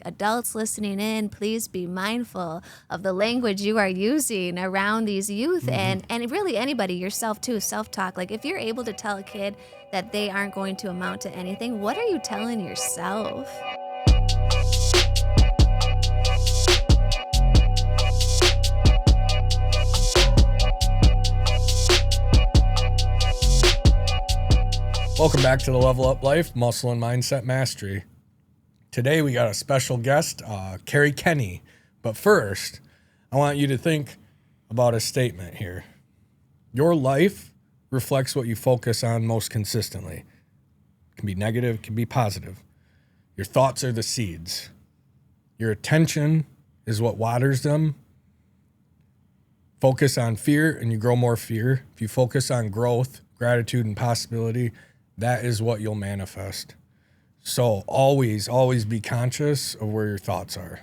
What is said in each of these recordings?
Adults listening in, please be mindful of the language you are using around these youth and really anybody, yourself too, self-talk. Like if you're able to tell a kid that they aren't going to amount to anything, what are you telling yourself? Welcome back to the Level Up Life, Muscle and Mindset Mastery. Today we got a special guest, Keri Kenney. But first, I want you to think about a statement here. Your life reflects what you focus on most consistently. It can be negative, it can be positive. Your thoughts are the seeds. Your attention is what waters them. Focus on fear and you grow more fear. If you focus on growth, gratitude, and possibility, that is what you'll manifest. So always be conscious of where your thoughts are.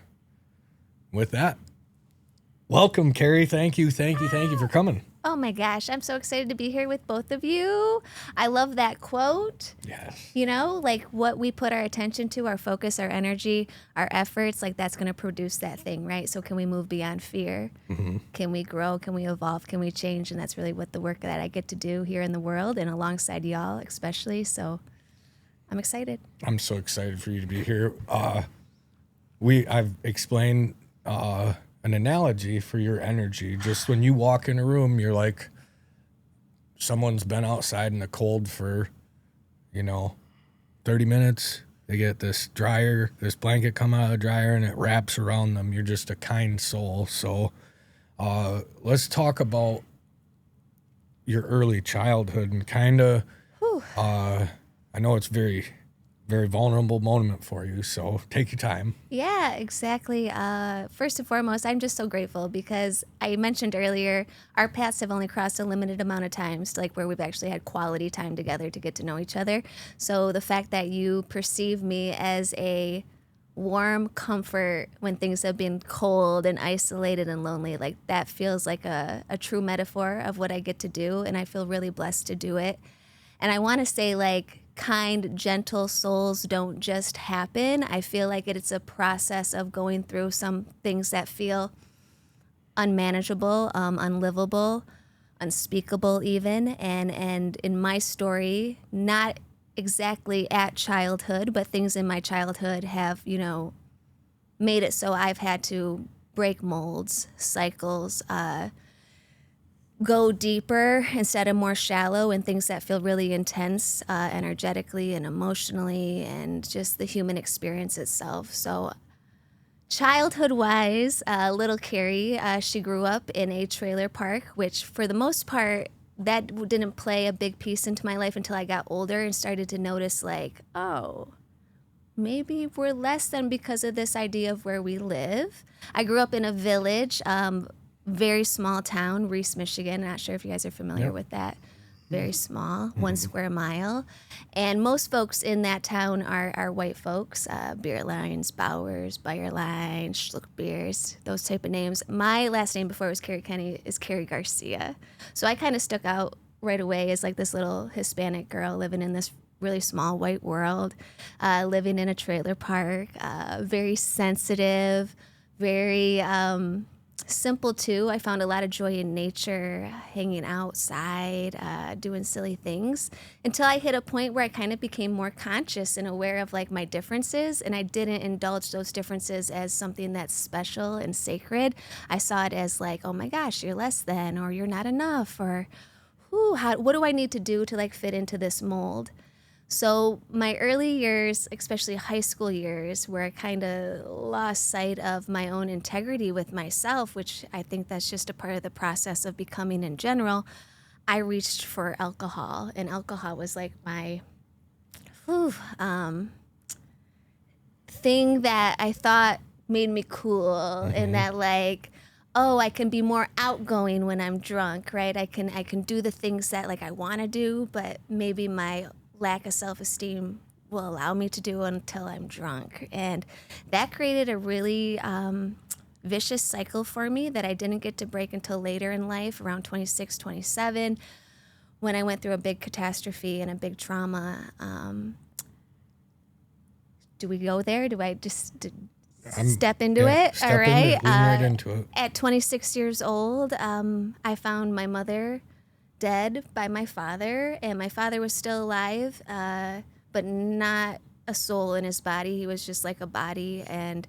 With that, welcome, Keri. Thank you for coming. Oh my gosh, I'm so excited to be here with both of you. I love that quote. Yes. You know, like what we put our attention to, our focus, our energy, our efforts, like that's going to produce that thing, right? So can we move beyond fear? Mm-hmm. Can we grow? Can we evolve? Can we change? And that's really what the work that I get to do here in the world and alongside y'all especially. So I'm excited. I'm so excited for you to be here. I've explained an analogy for your energy. Just when you walk in a room, you're like someone's been outside in the cold for, 30 minutes. They get this blanket come out of the dryer and it wraps around them. You're just a kind soul. So let's talk about your early childhood and kind of, I know it's very, very vulnerable moment for you, so take your time. Yeah, exactly. First and foremost, I'm just so grateful because I mentioned earlier, our paths have only crossed a limited amount of times, like where we've actually had quality time together to get to know each other. So the fact that you perceive me as a warm comfort when things have been cold and isolated and lonely, like that feels like a true metaphor of what I get to do, and I feel really blessed to do it. And I want to say, like, kind, gentle souls don't just happen. I feel like it's a process of going through some things that feel unmanageable, unlivable, unspeakable even. And in my story, not exactly at childhood, but things in my childhood have, made it so I've had to break molds, cycles, go deeper instead of more shallow in things that feel really intense energetically and emotionally and just the human experience itself. So childhood-wise, little Keri, she grew up in a trailer park, which for the most part, that didn't play a big piece into my life until I got older and started to notice like, oh, maybe we're less than because of this idea of where we live. I grew up in a village, very small town, Reese, Michigan. Not sure if you guys are familiar with that. Very small, 1 square mile. And most folks in that town are white folks, Beer Lines, Bowers, Bayerline, Schluck Beers, those type of names. My last name before it was Keri Kenney is Keri Garcia. So I kind of stuck out right away as like this little Hispanic girl living in this really small white world, living in a trailer park, very sensitive, very simple too. I found a lot of joy in nature, hanging outside, doing silly things until I hit a point where I kind of became more conscious and aware of like my differences, and I didn't indulge those differences as something that's special and sacred. I saw it as like, oh my gosh, you're less than, or you're not enough, or what do I need to do to like fit into this mold? So my early years, especially high school years, where I kind of lost sight of my own integrity with myself, which I think that's just a part of the process of becoming in general, I reached for alcohol. And alcohol was like my thing that I thought made me cool, and that like, oh, I can be more outgoing when I'm drunk, right? I can do the things that like I want to do, but maybe my lack of self-esteem will allow me to do until I'm drunk. And that created a really vicious cycle for me that I didn't get to break until later in life, around 26, 27, when I went through a big catastrophe and a big trauma. Do we go there? Do I just step into it. Step All right. lean right into it. At 26 years old, I found my mother dead by my father, and my father was still alive, but not a soul in his body. He was just like a body, and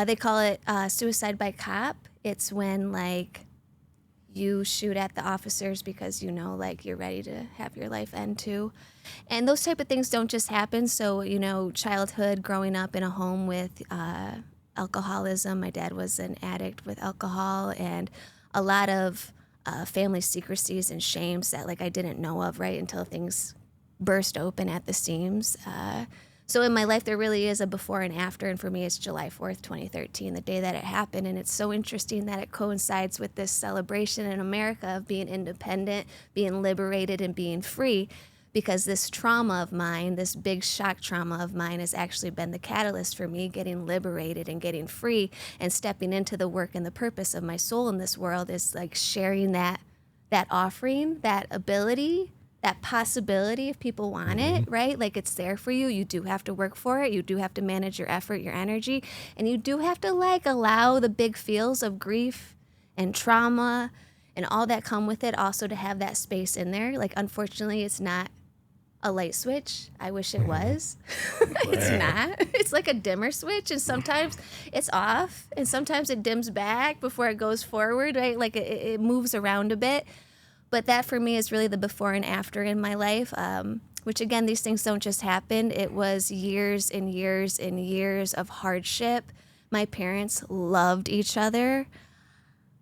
they call it suicide by cop. It's when like you shoot at the officers because you know like you're ready to have your life end too. And those type of things don't just happen. So, you know, childhood, growing up in a home with alcoholism. My dad was an addict with alcohol, and a lot of family secrecies and shames that like I didn't know of right until things burst open at the seams. So in my life, there really is a before and after, and for me, it's July 4th, 2013, the day that it happened, and it's so interesting that it coincides with this celebration in America of being independent, being liberated, and being free, because this trauma of mine, this big shock trauma of mine, has actually been the catalyst for me getting liberated and getting free and stepping into the work and the purpose of my soul in this world is like sharing that offering, that ability, that possibility if people want it, right? Like it's there for you. You do have to work for it. You do have to manage your effort, your energy, and you do have to like allow the big feels of grief and trauma and all that come with it also to have that space in there. Like unfortunately, it's not a light switch. I wish it was. It's not. It's like a dimmer switch, and sometimes it's off, and sometimes it dims back before it goes forward, right? Like it moves around a bit. But that for me is really the before and after in my life, which again, these things don't just happen. It was years and years and years of hardship. My parents loved each other.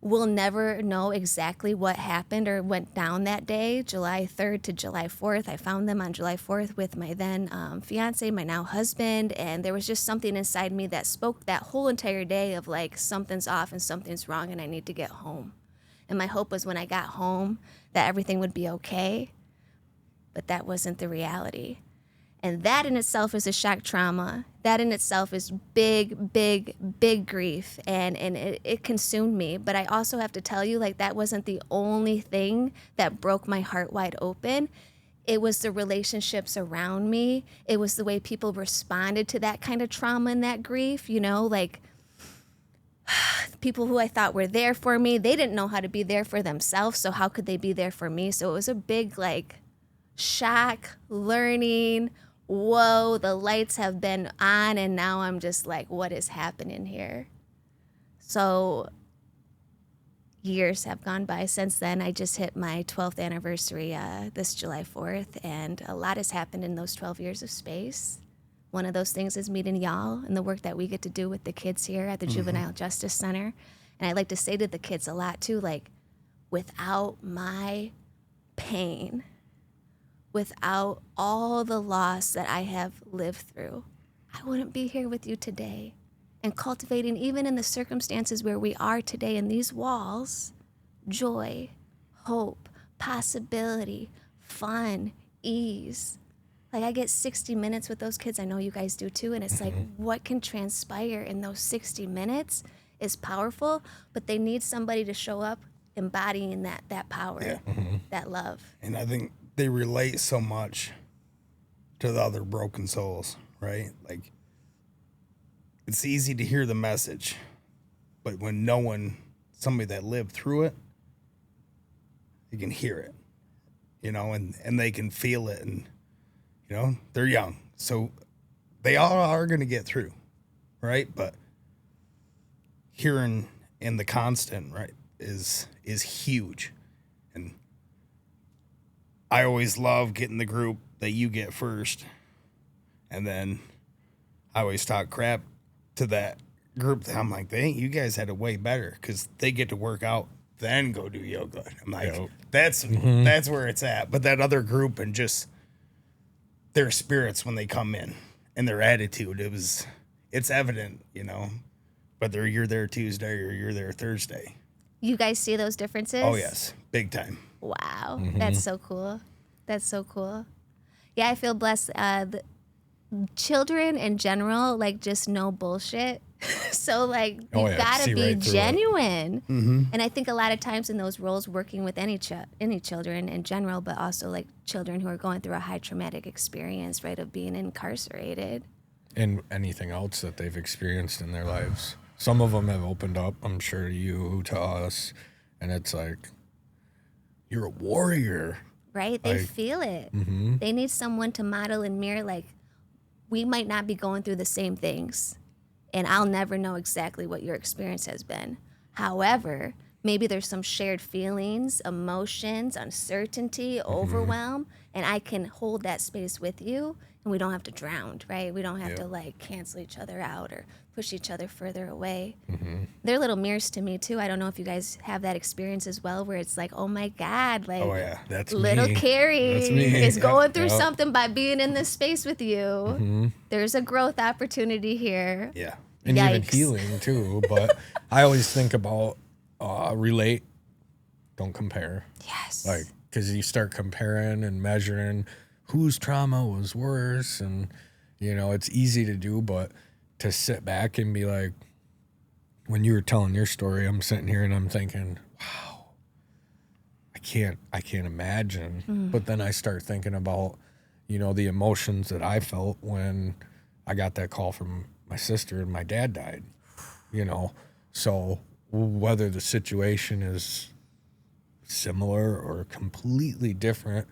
We'll never know exactly what happened or went down that day, July 3rd to July 4th. I found them on July 4th with my then fiance, my now husband, and there was just something inside me that spoke that whole entire day of like, something's off and something's wrong and I need to get home. And my hope was when I got home that everything would be okay, but that wasn't the reality. And that in itself is a shock trauma. That in itself is big, big, big grief, and it consumed me. But I also have to tell you, like, that wasn't the only thing that broke my heart wide open. It was the relationships around me. It was the way people responded to that kind of trauma and that grief, you know, like, people who I thought were there for me, they didn't know how to be there for themselves, so how could they be there for me? So it was a big, like, shock, learning, whoa, the lights have been on, and now I'm just like, what is happening here? So years have gone by since then. I just hit my 12th anniversary this July 4th, and a lot has happened in those 12 years of space. One of those things is meeting y'all and the work that we get to do with the kids here at the Juvenile Justice Center. And I like to say to the kids a lot too, like, without my pain, without all the loss that I have lived through, I wouldn't be here with you today. And cultivating, even in the circumstances where we are today in these walls, joy, hope, possibility, fun, ease. Like, I get 60 minutes with those kids. I know you guys do too. And it's like, what can transpire in those 60 minutes is powerful, but they need somebody to show up embodying that power, that love. And I think they relate so much to the other broken souls, right? Like, it's easy to hear the message, but when somebody that lived through it, you can hear it, you know, and they can feel it, and you know, they're young, so they all are going to get through, right? But hearing in the constant, right, is huge. And I always love getting the group that you get first, and then I always talk crap to that group that I'm like, you guys had it way better because they get to work out, then go do yoga. I'm like, that's where it's at. But that other group and just their spirits when they come in and their attitude, it's evident, you know, whether you're there Tuesday or you're there Thursday. You guys see those differences? Oh, yes. Big time. Wow. That's so cool. That's so cool. Yeah, I feel blessed. The children in general, like, just no bullshit. So, like, you gotta be right genuine. And I think a lot of times in those roles, working with any children in general, but also like children who are going through a high traumatic experience, right, of being incarcerated. and anything else that they've experienced in their lives. Some of them have opened up, I'm sure, to you, to us, and it's like, you're a warrior. Right? They Like, feel it. Mm-hmm. They need someone to model and mirror, like, we might not be going through the same things, and I'll never know exactly what your experience has been. However, maybe there's some shared feelings, emotions, uncertainty, overwhelm, and I can hold that space with you, and we don't have to drown, right? We don't have to, like, cancel each other out or push each other further away. They're little mirrors to me, too. I don't know if you guys have that experience as well, where it's like, oh, my God, like, Oh yeah. That's little me. Keri That's me. is going through Yep. something by being in this space with you. There's a growth opportunity here. Yeah. And even Yikes. healing, too. But I always think about relate, don't compare. Yes. Like, because you start comparing and measuring whose trauma was worse. And, you know, it's easy to do, but to sit back and be like, when you were telling your story, I'm sitting here and I'm thinking, wow, I can't imagine. But then I start thinking about, you know, the emotions that I felt when I got that call from my sister and my dad died, you know. So whether the situation is similar or completely different,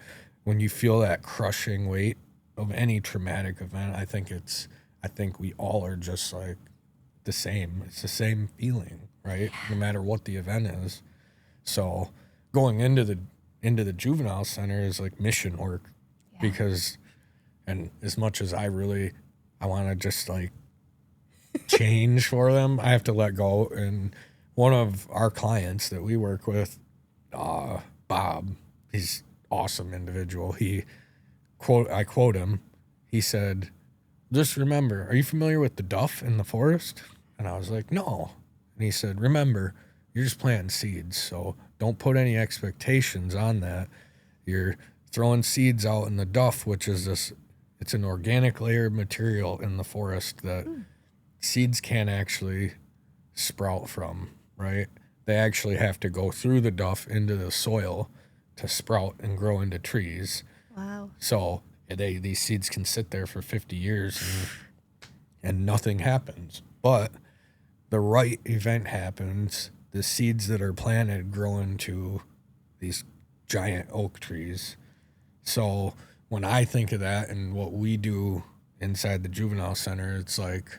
when you feel that crushing weight of any traumatic event, I think we all are just like the same. It's the same feeling, right? No matter what the event is. So going into the juvenile center is like mission work, because, and as much as I want to just like change for them, I have to let go. And one of our clients that we work with, Bob, he's awesome individual. I quote him. He said, "Just remember, are you familiar with the duff in the forest?" And I was like, "No." And he said, "Remember, you're just planting seeds. So don't put any expectations on that. You're throwing seeds out in the duff, which is it's an organic layer of material in the forest that seeds can't actually sprout from, right? They actually have to go through the duff into the soil to sprout and grow into trees. Wow. So these seeds can sit there for 50 years and nothing happens. But the right event happens. The seeds that are planted grow into these giant oak trees. So when I think of that and what we do inside the juvenile center, it's like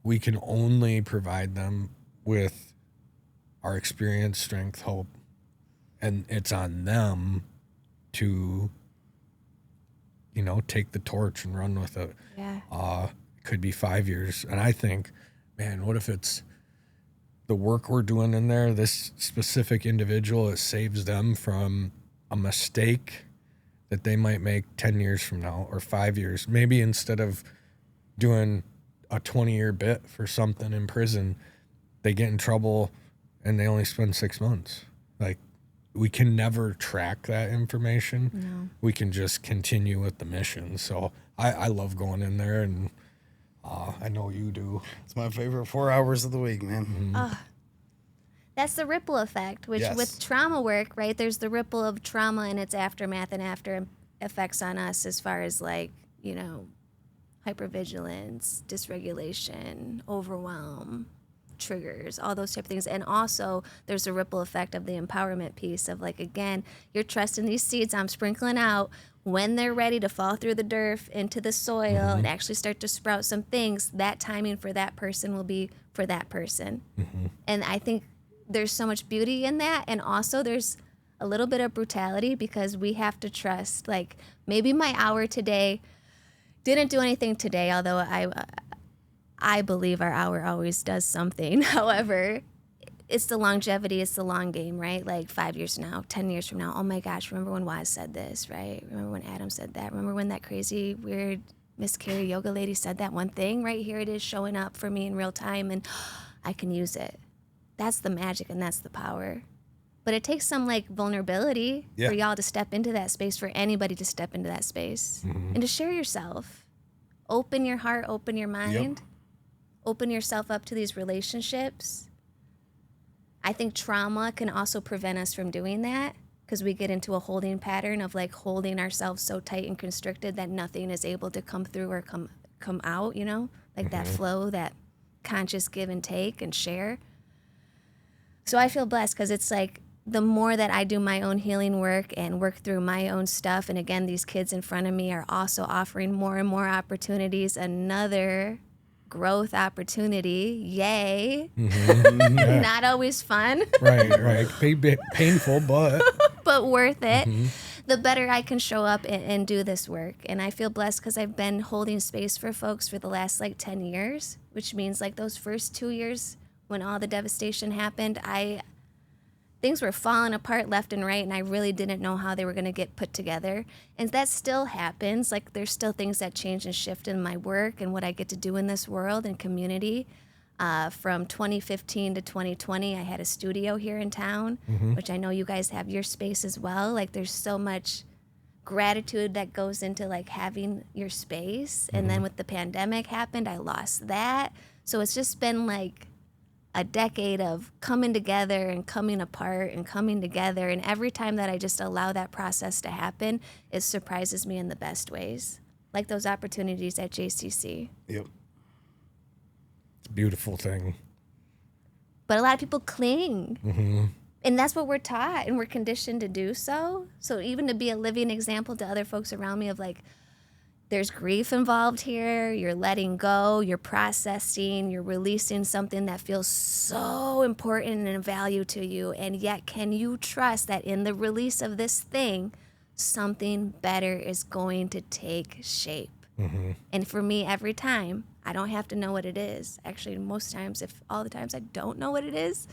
we can only provide them with our experience, strength, hope, and it's on them to, you know, take the torch and run with it. Yeah. It could be 5 years. And I think, man, what if it's the work we're doing in there, this specific individual, it saves them from a mistake that they might make 10 years from now or 5 years. Maybe instead of doing a 20-year bit for something in prison, they get in trouble and they only spend 6 months. Like, we can never track that information. No. We can just continue with the mission. So I love going in there, and I know you do. It's my favorite 4 hours of the week, man. That's the ripple effect, which Yes. with trauma work, right, there's the ripple of trauma and its aftermath and after effects on us as far as, like, you know, hypervigilance, dysregulation, overwhelm, triggers, all those type of things. And also there's a ripple effect of the empowerment piece of, like, again, you're trusting these seeds I'm sprinkling out. When they're ready to fall through the dirt into the soil and actually start to sprout some things, that timing for that person will be for that person. And I think there's so much beauty in that. And also there's a little bit of brutality, because we have to trust, like, maybe my hour today didn't do anything today, although I believe our hour always does something. However, it's the longevity, it's the long game, right? Like 5 years from now, 10 years from now, oh my gosh, remember when Waz said this, right? Remember when Adam said that? Remember when that crazy, weird Miss Keri yoga lady said that one thing? Right here it is showing up for me in real time, and I can use it. That's the magic and that's the power. But it takes some, like, vulnerability Yeah. for y'all to step into that space, for anybody to step into that space and to share yourself. Open your heart, open your mind, open yourself up to these relationships. I think trauma can also prevent us from doing that, because we get into a holding pattern of, like, holding ourselves so tight and constricted that nothing is able to come through or come come out, you know, like that flow, that conscious give and take and share. So I feel blessed because it's like the more that I do my own healing work and work through my own stuff, and again, these kids in front of me are also offering more and more opportunities, another growth opportunity. Yay. Yeah. Not always fun, Right. Painful, but but worth it. The better I can show up and do this work. And I feel blessed because I've been holding space for folks for the last like 10 years, which means like those first 2 years when all the devastation happened, things were falling apart left and right, and I really didn't know how they were going to get put together. And that still happens. Like, there's still things that change and shift in my work and what I get to do in this world and community. From 2015 to 2020, I had a studio here in town, which I know you guys have your space as well. Like, there's so much gratitude that goes into like having your space. And then with the pandemic happened, I lost that. So it's just been like a decade of coming together and coming apart and coming together. And every time that I just allow that process to happen, it surprises me in the best ways. Like those opportunities at JCC. Yep. it's a beautiful thing. But a lot of people cling. And that's what we're taught and we're conditioned to do so. So even to be a living example to other folks around me of like, there's grief involved here, you're letting go, you're processing, you're releasing something that feels so important and a value to you. And yet, can you trust that in the release of this thing, something better is going to take shape? And for me, every time, I don't have to know what it is. Actually, most times, if all the times I don't know what it is,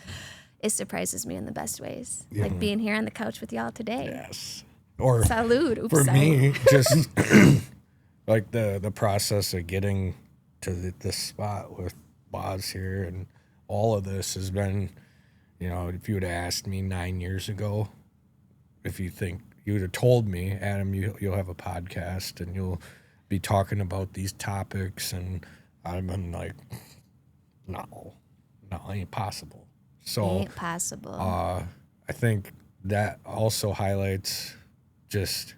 it surprises me in the best ways. Like being here on the couch with y'all today. Yes. Or Salud. Oops, for sorry. me, just like the process of getting to this spot with Boz here and all of this has been, you know, if you would have asked me 9 years ago, if you would have told me, Adam, you'll have a podcast and you'll be talking about these topics, and I've been like, no, ain't possible. So Ain't possible. I think that also highlights just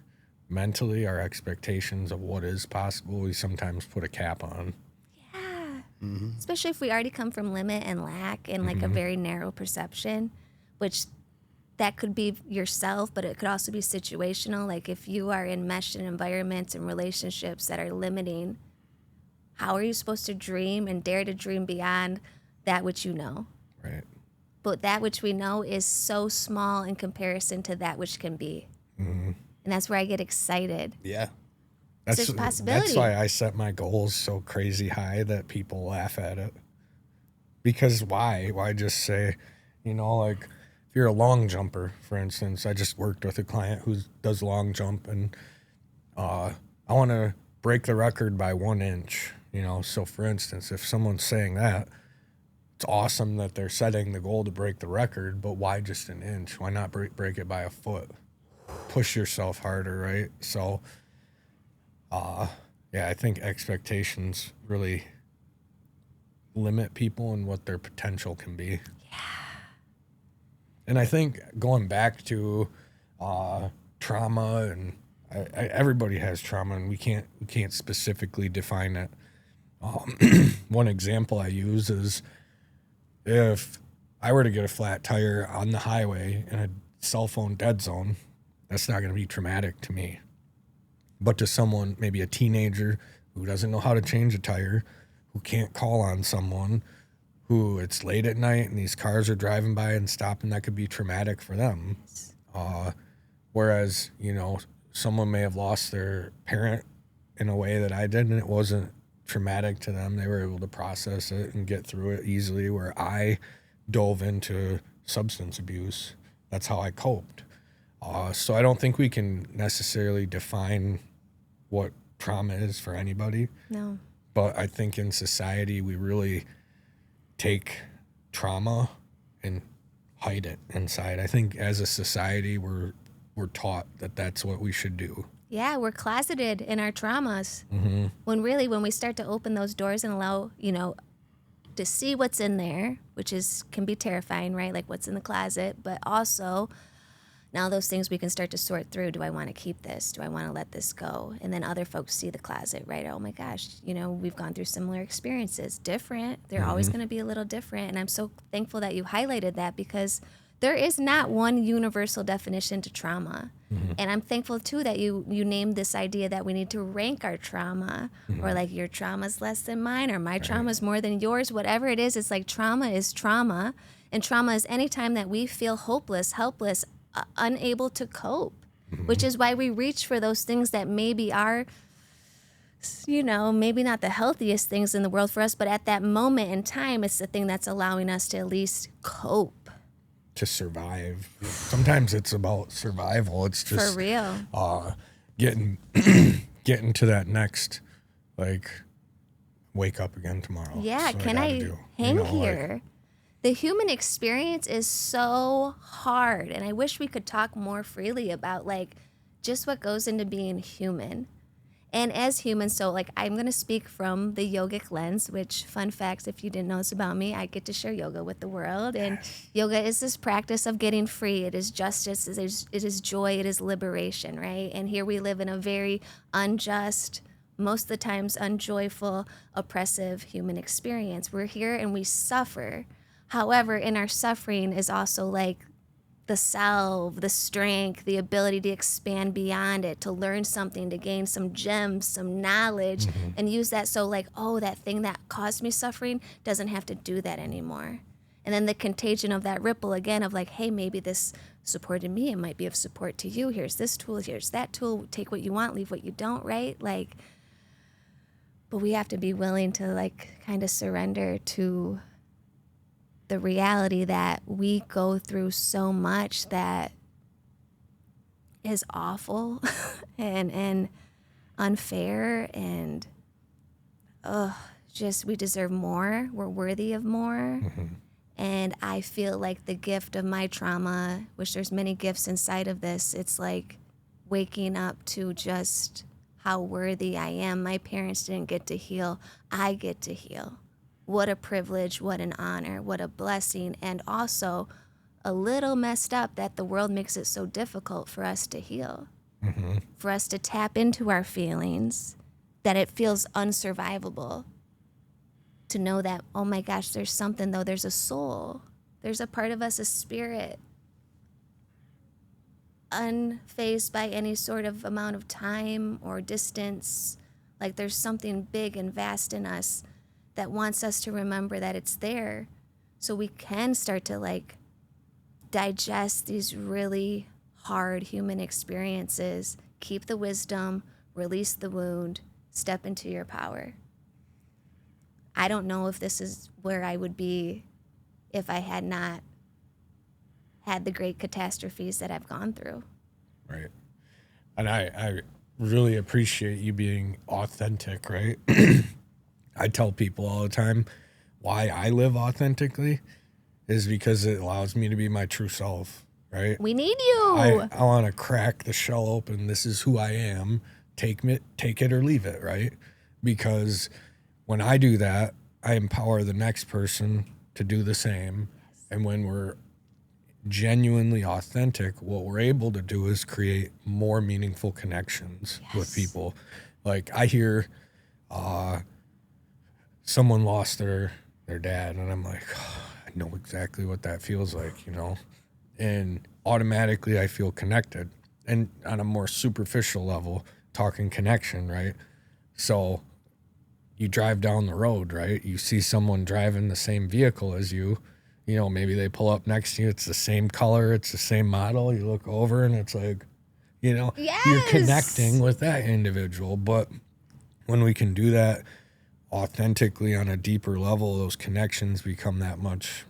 mentally our expectations of what is possible. We sometimes put a cap on. Yeah. Especially if we already come from limit and lack and like a very narrow perception, which that could be yourself, but it could also be situational. Like if you are enmeshed in environments and relationships that are limiting, how are you supposed to dream and dare to dream beyond that which you know? Right. But that which we know is so small in comparison to that which can be. And that's where I get excited. Yeah. There's possibility. That's why I set my goals so crazy high that people laugh at it. Because why? Why just say, you know, like if you're a long jumper, for instance, I just worked with a client who does long jump, and I want to break the record by 1 inch, you know. So for instance, if someone's saying that, it's awesome that they're setting the goal to break the record, but why just 1 inch? Why not break it by a foot? Push yourself harder, right? So, yeah, I think expectations really limit people and what their potential can be. Yeah. And I think going back to trauma, and everybody has trauma, and we can't specifically define it. One example I use is if I were to get a flat tire on the highway in a cell phone dead zone, that's not going to be traumatic to me. But to someone, maybe a teenager who doesn't know how to change a tire, who can't call on someone, who it's late at night and these cars are driving by and stopping, that could be traumatic for them. Whereas, you know, someone may have lost their parent in a way that I did, and it wasn't traumatic to them. They were able to process it and get through it easily, where I dove into substance abuse. That's how I coped. So I don't think we can necessarily define what trauma is for anybody. No. But I think in society we really take trauma and hide it inside. I think as a society we're taught that that's what we should do. Yeah, we're closeted in our traumas. When really, when we start to open those doors and allow, you know, to see what's in there, which can be terrifying, right? Like what's in the closet, but also Now those things we can start to sort through. Do I want to keep this? Do I want to let this go? And then other folks see the closet, right? Oh my gosh, we've gone through similar experiences, different. They're always going to be a little different. And I'm so thankful that you highlighted that, because there is not one universal definition to trauma. And I'm thankful too that you named this idea that we need to rank our trauma, or like your trauma's less than mine, or my trauma's more than yours, whatever it is. It's like trauma is trauma. And trauma is any time that we feel hopeless, helpless, unable to cope, which is why we reach for those things that maybe are, maybe not the healthiest things in the world for us, but at that moment in time, it's the thing that's allowing us to at least cope. To survive. Sometimes it's about survival. It's just for real. Getting to that next, like, wake up again tomorrow. Yeah, can I hang here? The human experience is so hard, and I wish we could talk more freely about like just what goes into being human. And as humans, so like I'm going to speak from the yogic lens, which, fun facts, if you didn't know this about me, I get to share yoga with the world. And yoga is this practice of getting free. It is justice, it is joy, it is liberation, right? And here we live in a very unjust, most of the times unjoyful, oppressive human experience. We're here and we suffer. However, in our suffering is also like the salve, the strength, the ability to expand beyond it, to learn something, to gain some gems, some knowledge, and use that so like, oh, that thing that caused me suffering doesn't have to do that anymore. And then the contagion of that ripple again of like, hey, maybe this supported me, it might be of support to you. Here's this tool, here's that tool. Take what you want, leave what you don't, right? Like, but we have to be willing to like kind of surrender to the reality that we go through so much that is awful and unfair, and just we deserve more. We're worthy of more. And I feel like the gift of my trauma, which there's many gifts inside of this, it's like waking up to just how worthy I am. My parents didn't get to heal. I get to heal. What a privilege, what an honor, what a blessing, and also a little messed up that the world makes it so difficult for us to heal, for us to tap into our feelings, that it feels unsurvivable. To know that, oh my gosh, there's something though, there's a soul, there's a part of us, a spirit, unfazed by any sort of amount of time or distance, like there's something big and vast in us that wants us to remember that it's there, so we can start to like digest these really hard human experiences, keep the wisdom, release the wound, step into your power. I don't know if this is where I would be if I had not had the great catastrophes that I've gone through. Right. And I really appreciate you being authentic, right? I tell people all the time why I live authentically is because it allows me to be my true self, right? We need you. I want to crack the shell open. This is who I am. Take it or leave it, right? Because when I do that, I empower the next person to do the same. And when we're genuinely authentic, what we're able to do is create more meaningful connections with people. Like I hear someone lost their dad, and I'm like, oh, I know exactly what that feels like, and automatically I feel connected. And on a more superficial level, talking connection, right? So you drive down the road, right? You see someone driving the same vehicle as you, maybe they pull up next to you, it's the same color, it's the same model. You look over and it's like, you're connecting with that individual. But when we can do that authentically on a deeper level, those connections become that much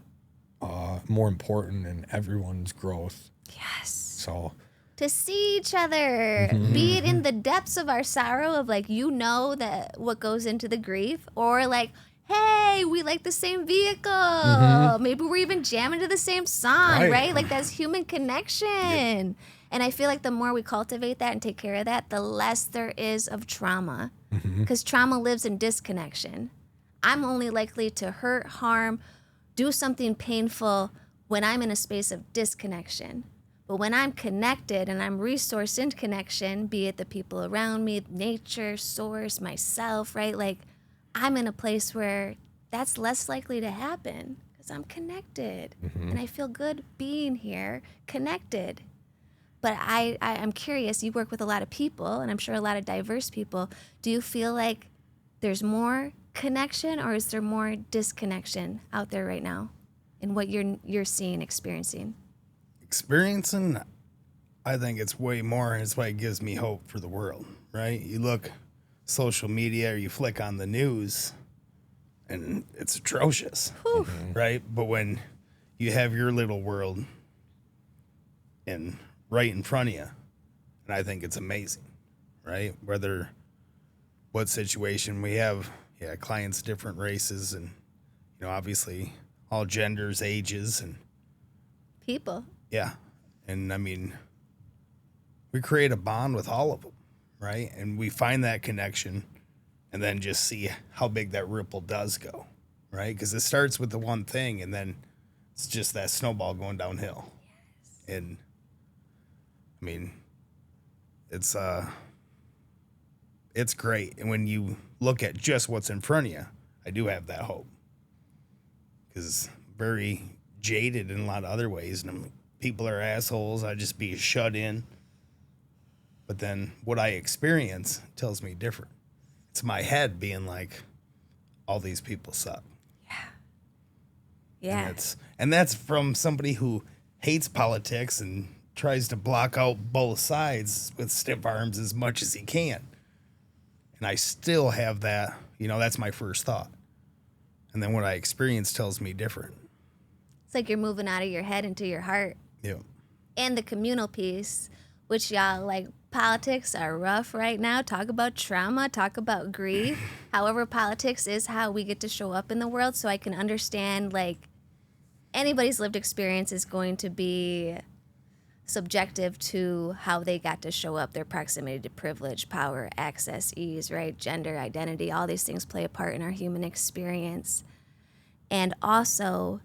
more important in everyone's growth. Yes. So to see each other, be it in the depths of our sorrow of like, that what goes into the grief, or like, hey, we like the same vehicle. Maybe we're even jamming to the same song, right? Like that's human connection. And I feel like the more we cultivate that and take care of that, the less there is of trauma. Because trauma lives in disconnection. I'm only likely to hurt, harm, do something painful when I'm in a space of disconnection. But when I'm connected and I'm resourced into connection, be it the people around me, nature, source, myself, right? Like, I'm in a place where that's less likely to happen because I'm connected and I feel good being here connected. But I'm curious, you work with a lot of people, and I'm sure a lot of diverse people. Do you feel like there's more connection, or is there more disconnection out there right now in what you're seeing, experiencing? Experiencing, I think it's way more, and it's why it gives me hope for the world, right? You look social media or you flick on the news, and it's atrocious, right? But when you have your little world right in front of you, and I think it's amazing, right? Whether what situation we have, clients, different races, and obviously all genders, ages, and People. yeah, and I mean, we create a bond with all of them, right? And we find that connection, and then just see how big that ripple does go, right? Because it starts with the one thing, and then it's just that snowball going downhill. Yes. And I mean, it's great. And when you look at just what's in front of you, I do have that hope. Because very jaded in a lot of other ways. And I'm like, people are assholes. I just be shut in. But then what I experience tells me different. It's my head being like, all these people suck. Yeah. And that's from somebody who hates politics and tries to block out both sides with stiff arms as much as he can. And I still have that, that's my first thought. And then what I experience tells me different. It's like you're moving out of your head into your heart. Yeah. And the communal piece, which y'all, like, politics are rough right now. Talk about trauma, talk about grief. However, politics is how we get to show up in the world. So I can understand, like, anybody's lived experience is going to be subjective to how they got to show up, their proximity to privilege, power, access, ease, right? Gender, identity, all these things play a part in our human experience. And also,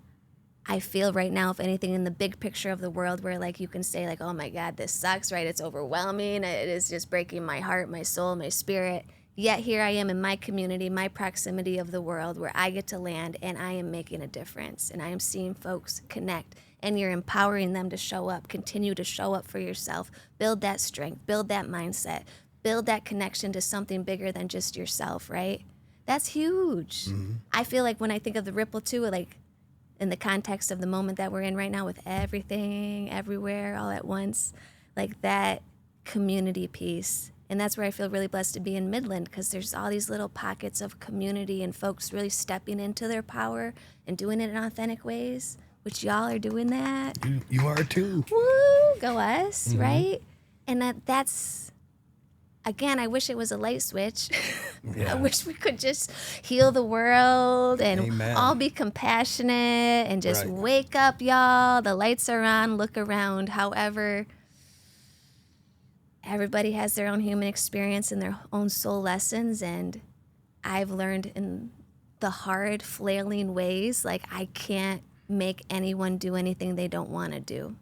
I feel right now, if anything, in the big picture of the world where, like, you can say, like, oh my God, this sucks, right? It's overwhelming. It is just breaking my heart, my soul, my spirit. Yet here I am in my community, my proximity of the world where I get to land, and I am making a difference. And I am seeing folks connect. And you're empowering them to show up, continue to show up for yourself, build that strength, build that mindset, build that connection to something bigger than just yourself, right? That's huge. Mm-hmm. I feel like when I think of the ripple too, like in the context of the moment that we're in right now with everything, everywhere, all at once, like that community piece. And that's where I feel really blessed to be in Midland, because there's all these little pockets of community and folks really stepping into their power and doing it in authentic ways. Which y'all are doing that. You are too. Woo, go us, right? And that's, again, I wish it was a light switch. Yeah. I wish we could just heal the world and all be compassionate and just wake up, y'all. The lights are on, look around. However, everybody has their own human experience and their own soul lessons. And I've learned in the hard, flailing ways, like I can't make anyone do anything they don't want to do.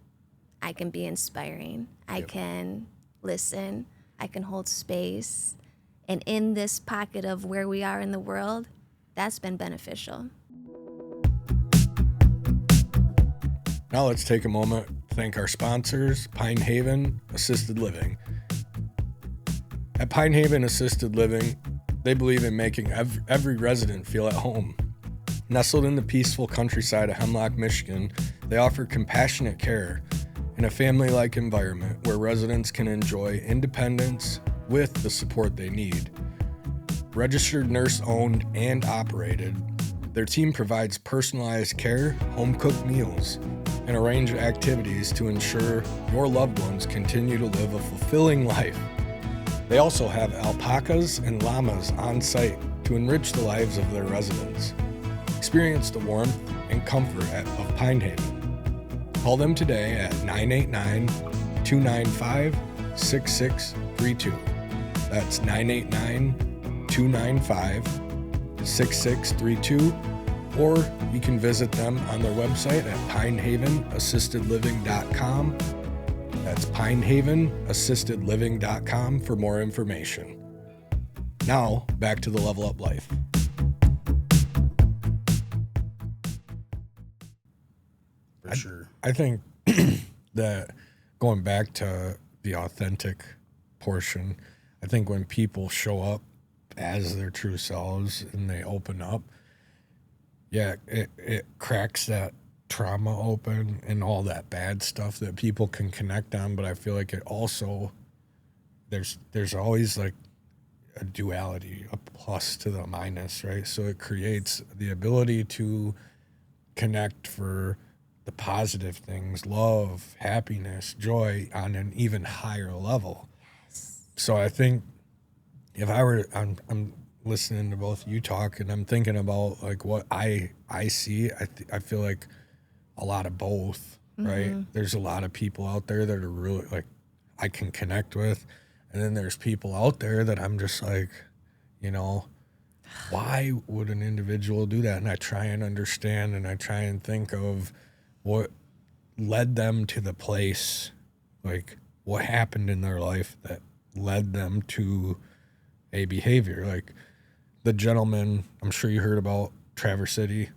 I can be inspiring. I can listen. I can hold space. And in this pocket of where we are in the world, that's been beneficial. Now let's take a moment to thank our sponsors, Pine Haven Assisted Living. At Pine Haven Assisted Living, they believe in making every resident feel at home. Nestled in the peaceful countryside of Hemlock, Michigan, they offer compassionate care in a family-like environment where residents can enjoy independence with the support they need. Registered nurse-owned and operated, their team provides personalized care, home-cooked meals, and a range of activities to ensure your loved ones continue to live a fulfilling life. They also have alpacas and llamas on site to enrich the lives of their residents. Experience the warmth and comfort of Pine Haven. Call them today at 989-295-6632. That's 989-295-6632. Or you can visit them on their website at pinehavenassistedliving.com That's pinehavenassistedliving.com for more information. Now, back to the Level Up Life. For sure. I think that going back to the authentic portion, I think when people show up as their true selves and they open up, it cracks that trauma open and all that bad stuff that people can connect on. But I feel like it also, there's always like a duality, a plus to the minus, right? So it creates the ability to connect for the positive things, love, happiness, joy on an even higher level. Yes. So I think if I were, I'm listening to both you talk and I'm thinking about like what I see, I feel like a lot of both, right? There's a lot of people out there that are really like I can connect with. And then there's people out there that I'm just like, you know, why would an individual do that? And I try and understand and I try and think of what led them to the place, like what happened in their life that led them to a behavior. Like the gentleman, I'm sure you heard about Traverse City,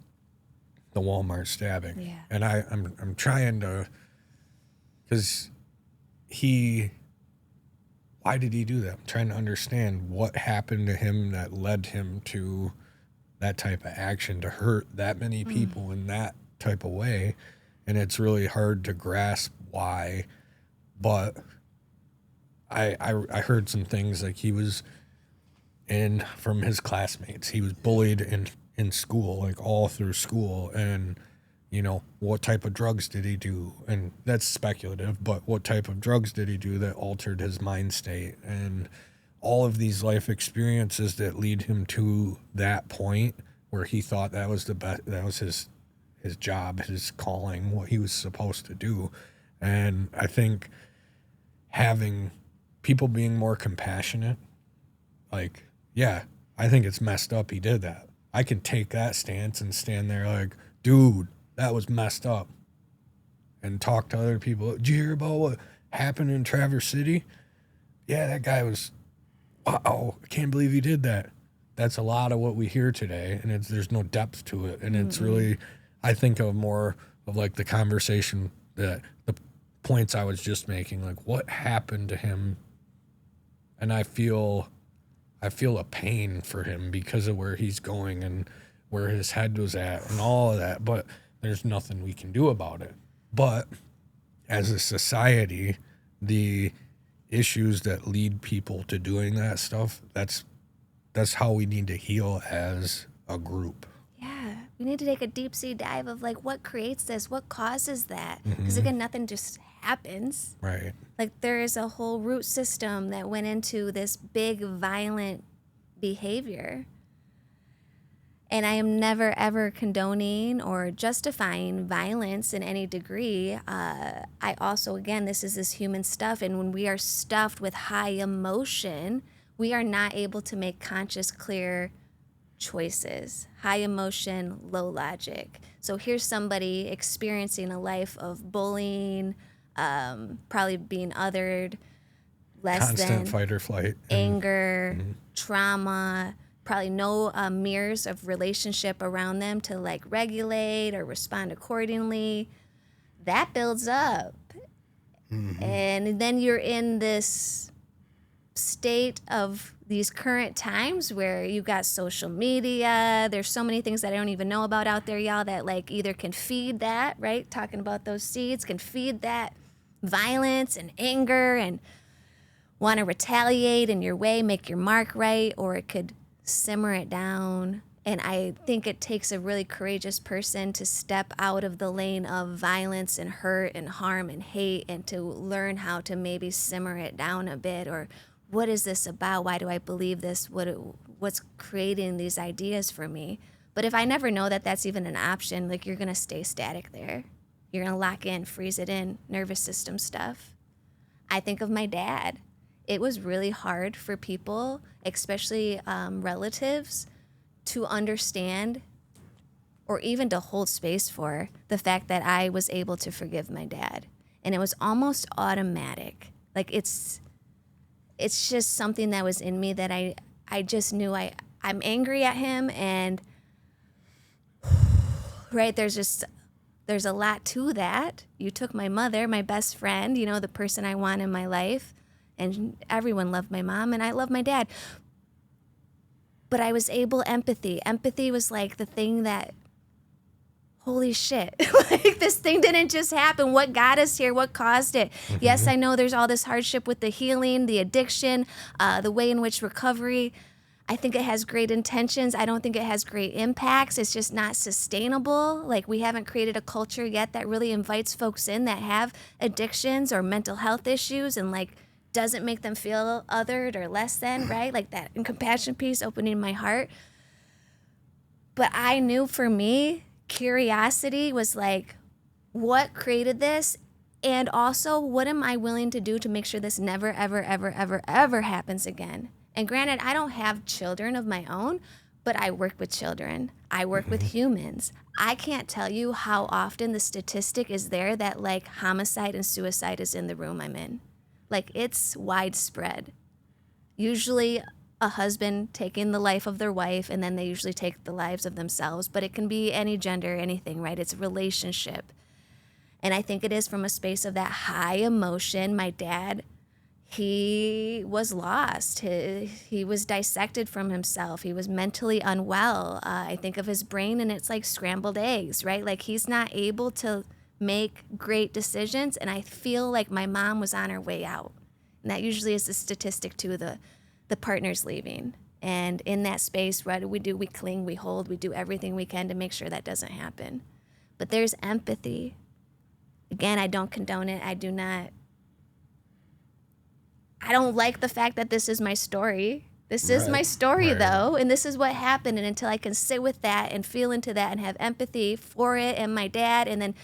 the Walmart stabbing. Yeah. And I'm trying to, because why did he do that? I'm trying to understand what happened to him that led him to that type of action, to hurt that many people in that type of way. And it's really hard to grasp why. But I heard some things like he was from his classmates. He was bullied in school, like all through school. And, you know, what type of drugs did he do? And that's speculative, but what type of drugs did he do that altered his mind state? And all of these life experiences that lead him to that point where he thought that was the best, that was his job, his calling, what he was supposed to do. And I think having people being more compassionate, like, yeah, I think it's messed up he did that. I can take that stance and stand there like, dude, that was messed up. And talk to other people. Did you hear about what happened in Traverse City? Yeah, that guy was, wow, I can't believe he did that. That's a lot of what we hear today, and there's no depth to it. And it's really, I think of more of like the conversation, the points I was just making, like what happened to him. And I feel a pain for him because of where he's going and where his head was at and all of that. But there's nothing we can do about it. But as a society, the issues that lead people to doing that stuff, that's how we need to heal as a group. Yeah, we need to take a deep sea dive of like what creates this, what causes that. Because again, nothing just happens. Right. Like there is a whole root system that went into this big violent behavior. And I am never, ever condoning or justifying violence in any degree. I also, again, this is this human stuff. And when we are stuffed with high emotion, we are not able to make conscious, clear choices. High emotion, low logic. So here's somebody experiencing a life of bullying, probably being othered, less Constant than fight or flight. anger, trauma, probably no mirrors of relationship around them to like regulate or respond accordingly. That builds up. And then you're in this state of these current times where you got social media. There's so many things that I don't even know about out there, y'all, that like either can feed that, right? Talking about those seeds can feed that violence and anger and want to retaliate in your way, make your mark right, or it could simmer it down. And I think it takes a really courageous person to step out of the lane of violence and hurt and harm and hate and to learn how to maybe simmer it down a bit. Or what is this about? Why do I believe this? What's creating these ideas for me? But if I never know that that's even an option, like you're going to stay static there. You're going to lock in, freeze it in, nervous system stuff. I think of my dad. It was really hard for people, especially relatives, to understand or even to hold space for the fact that I was able to forgive my dad. And it was almost automatic. Like it's just something that was in me that I just knew I'm angry at him, and right, there's a lot to that. You took my mother, my best friend, you know, the person I want in my life, and everyone loved my mom, and I love my dad. But I was able, empathy was like the thing that, holy shit, like this thing didn't just happen. What got us here? What caused it? Yes, I know there's all this hardship with the healing, the addiction, the way in which recovery, I think it has great intentions. I don't think it has great impacts. It's just not sustainable. Like, we haven't created a culture yet that really invites folks in that have addictions or mental health issues and like doesn't make them feel othered or less than, right? Like that and compassion piece, opening my heart. But I knew for me, curiosity was like, what created this? And also, what am I willing to do to make sure this never, ever, ever, ever, ever happens again? And granted, I don't have children of my own, but I work with children. I work with humans. I can't tell you how often the statistic is there that like homicide and suicide is in the room I'm in. Like, it's widespread. Usually a husband taking the life of their wife, and then they usually take the lives of themselves. But it can be any gender, anything, right? It's a relationship. And I think it is from a space of that high emotion. My dad, he was lost. He was dissected from himself. He was mentally unwell. I think of his brain, and it's like scrambled eggs, right? Like, he's not able to make great decisions. And I feel like my mom was on her way out. And that usually is the statistic too, the partner's leaving. And in that space, what do? We cling, we hold, we do everything we can to make sure that doesn't happen. But there's empathy. Again, I don't condone it. I don't like the fact that this is my story. This is my story, though, and this is what happened. And until I can sit with that and feel into that and have empathy for it and my dad, and then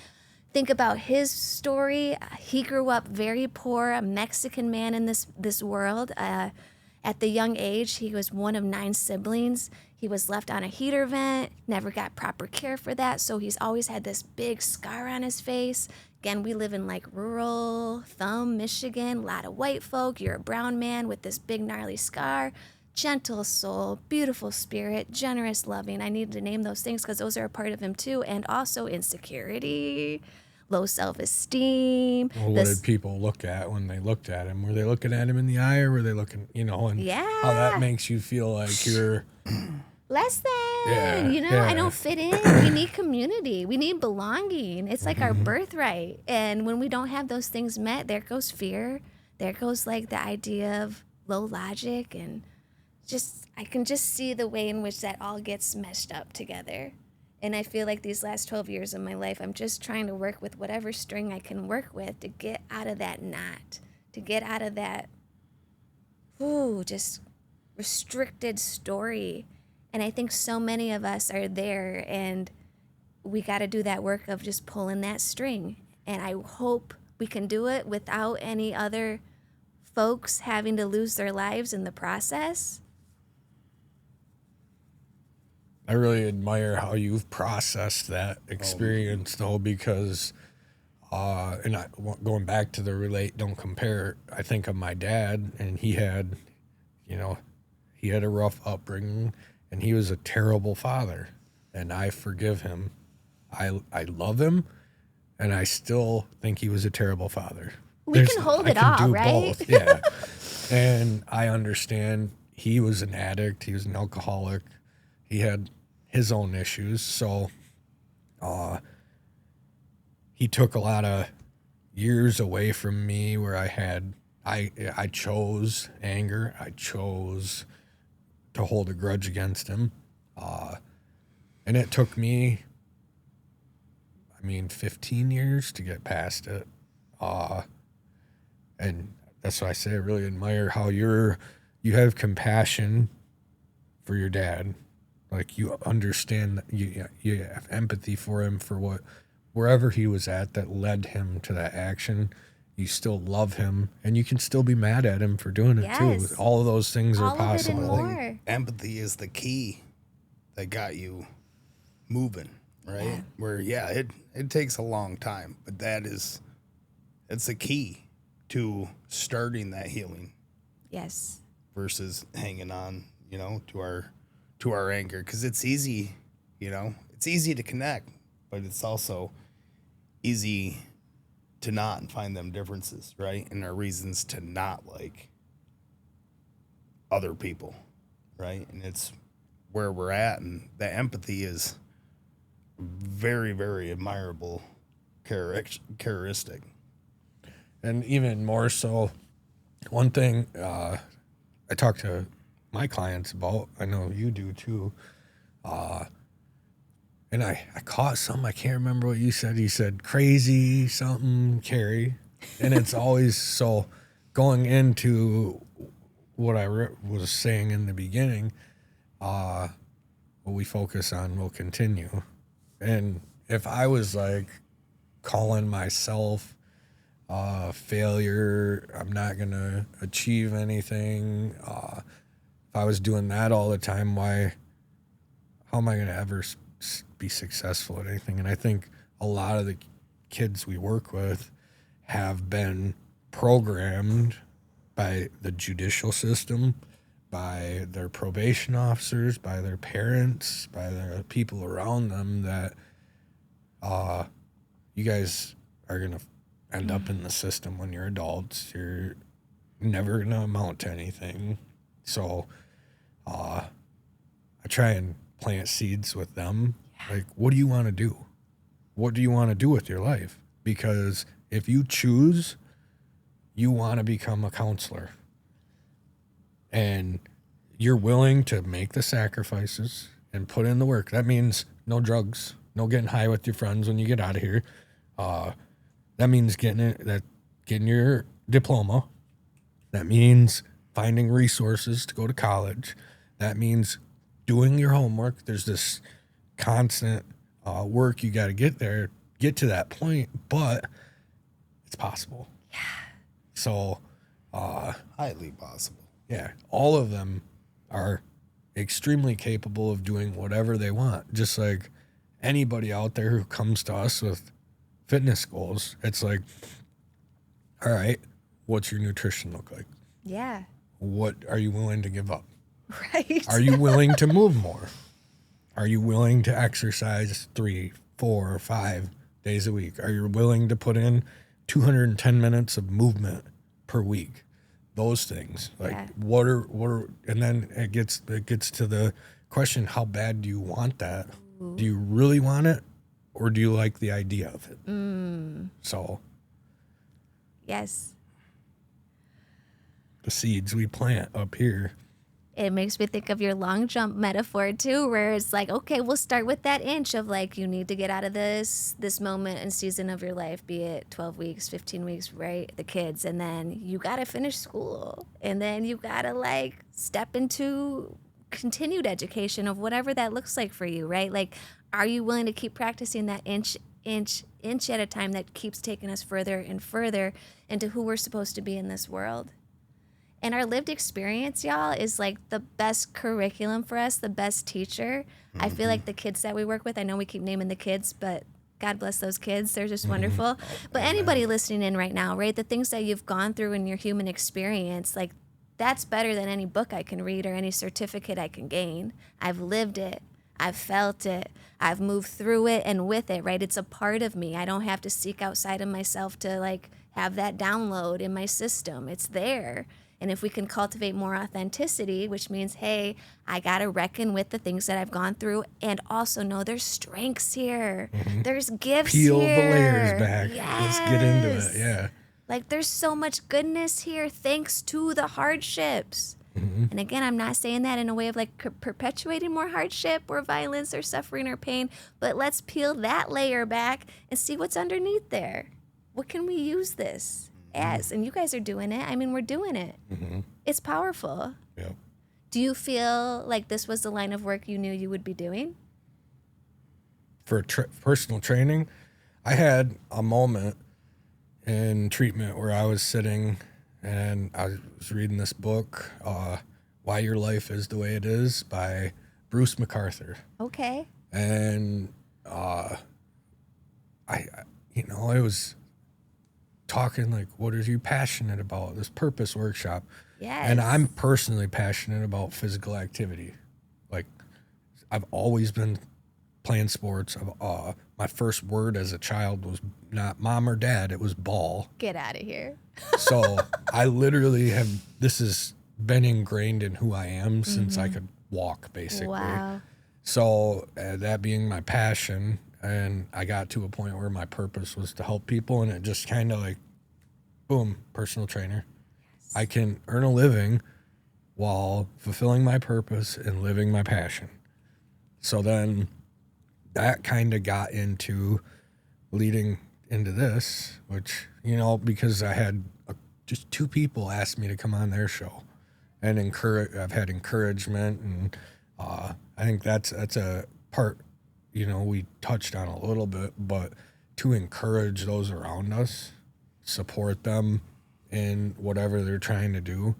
think about his story. He grew up very poor, a Mexican man in this world. At the young age, he was one of 9 siblings. He was left on a heater vent, never got proper care for that, so he's always had this big scar on his face. Again, we live in like rural Thumb, Michigan, a lot of white folk. You're a brown man with this big gnarly scar. Gentle soul, beautiful spirit, generous, loving. I needed to name those things because those are a part of him too. And also insecurity, low self-esteem. Well, what did people look at when they looked at him? Were they looking at him in the eye, or were they looking, and how that makes you feel like you're less than, I don't fit in. We need community. We need belonging. It's like our birthright. And when we don't have those things met, there goes fear. There goes like the idea of low logic, and I can just see the way in which that all gets meshed up together. And I feel like these last 12 years of my life, I'm just trying to work with whatever string I can work with to get out of that knot, to get out of that, just restricted story. And I think so many of us are there, and we got to do that work of just pulling that string. And I hope we can do it without any other folks having to lose their lives in the process. I really admire how you've processed that experience, though, because, going back to the relate, don't compare, I think of my dad, and he had a rough upbringing, and he was a terrible father, and I forgive him. I love him, and I still think he was a terrible father. We can hold it all, right? Both. Yeah. And I understand he was an addict. He was an alcoholic. He had his own issues. So he took a lot of years away from me where I chose anger. I chose to hold a grudge against him. And it took me, 15 years to get past it. And that's why I say I really admire how you have compassion for your dad. Like, you understand that you have empathy for him for wherever he was at that led him to that action. You still love him, and you can still be mad at him for doing it too. All of those things are possible. All of it and more. Empathy is the key that got you moving, right? Yeah. Where it takes a long time, but that is it's the key to starting that healing Yes. versus hanging on, to our anger. Because it's easy, it's easy to connect, but it's also easy to not and find them differences, right? And our reasons to not like other people, right? And it's where we're at, and that empathy is very, very admirable characteristic. And even more so, one thing I talk to my clients about, I know you do too, and I caught something, I can't remember what you said. You said crazy something, Keri. And it's always so going into what I was saying in the beginning, what we focus on will continue. And if I was like calling myself failure, I'm not going to achieve anything. If I was doing that all the time, how am I going to ever be successful at anything? And I think a lot of the kids we work with have been programmed by the judicial system, by their probation officers, by their parents, by the people around them that you guys are going to end up in the system when you're adults. You're never going to amount to anything. So I try and plant seeds with them. Like, what do you want to do? What do you want to do with your life? Because if you choose, you want to become a counselor and you're willing to make the sacrifices and put in the work. That means no drugs, no getting high with your friends when you get out of here. That means getting your diploma. That means finding resources to go to college. That means doing your homework. There's this constant work you got to get to that point, but it's possible. Yeah. So, Highly possible. yeah, all of them are extremely capable of doing whatever they want. Just like anybody out there who comes to us with fitness goals, it's like, all right, what's your nutrition look like? Yeah. What are you willing to give up? Right. Are you willing to move more? Are you willing to exercise 3, 4, or 5 days a week? Are you willing to put in 210 minutes of movement per week? Those things, like, Yeah. what are, and then it gets to the question: how bad do you want that? Ooh. Do you really want it, or do you like the idea of it? So Yes. the seeds we plant up here. It makes me think of your long jump metaphor too, where it's like, okay, we'll start with that inch of like, you need to get out of this moment and season of your life, be it 12 weeks, 15 weeks, right? The kids. And then you got to finish school. And then you got to like step into continued education of whatever that looks like for you, right? Like, are you willing to keep practicing that inch at a time that keeps taking us further and further into who we're supposed to be in this world? And our lived experience, y'all, is like the best curriculum for us, the best teacher. Mm-hmm. I feel like the kids that we work with, I know we keep naming the kids, but God bless those kids. They're just wonderful. But anybody listening in right now, right, the things that you've gone through in your human experience, like that's better than any book I can read or any certificate I can gain. I've lived it. I've felt it. I've moved through it and with it, right? It's a part of me. I don't have to seek outside of myself to like have that download in my system. It's there. And if we can cultivate more authenticity, which means, hey, I got to reckon with the things that I've gone through and also know there's strengths here. Mm-hmm. There's gifts Peel here. The layers back. Yes. Let's get into it. Yeah. Like there's so much goodness here thanks to the hardships. Mm-hmm. And again, I'm not saying that in a way of like perpetuating more hardship or violence or suffering or pain, but let's peel that layer back and see what's underneath there. What can we use this as? And you guys are doing it. I mean, we're doing it. Mm-hmm. It's powerful. Yeah. Do you feel like this was the line of work you knew you would be doing? For personal training, I had a moment in treatment where I was sitting and I was reading this book, Why Your Life Is the Way It Is by Bruce MacArthur. Okay. And it was talking like, what are you passionate about? This purpose workshop. Yes. And I'm personally passionate about physical activity. Like, I've always been playing sports. My first word as a child was not mom or dad, it was ball. Get out of here. So I literally this has been ingrained in who I am since I could walk, basically. Wow. So that being my passion, and I got to a point where my purpose was to help people, and it just kind of like, boom, personal trainer. Yes. I can earn a living while fulfilling my purpose and living my passion. So then that kind of got into leading into this, which, you know, because I had just 2 people ask me to come on their show, and I've had encouragement, and I think that's a part, you know, we touched on a little bit, but to encourage those around us, support them in whatever they're trying to do,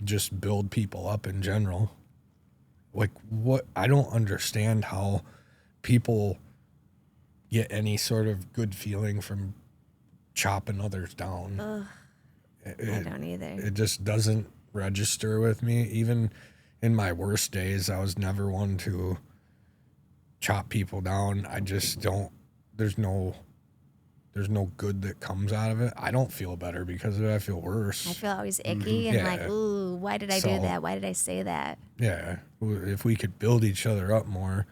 just build people up in general. Like, what, I don't understand how people get any sort of good feeling from chopping others down. Ugh, I don't either. It just doesn't register with me. Even in my worst days, I was never one to chop people down. I just don't, there's no good that comes out of it. I don't feel better because of it. I feel worse. I feel always icky and like, ooh, why did I do that? Why did I say that? Yeah. If we could build each other up more,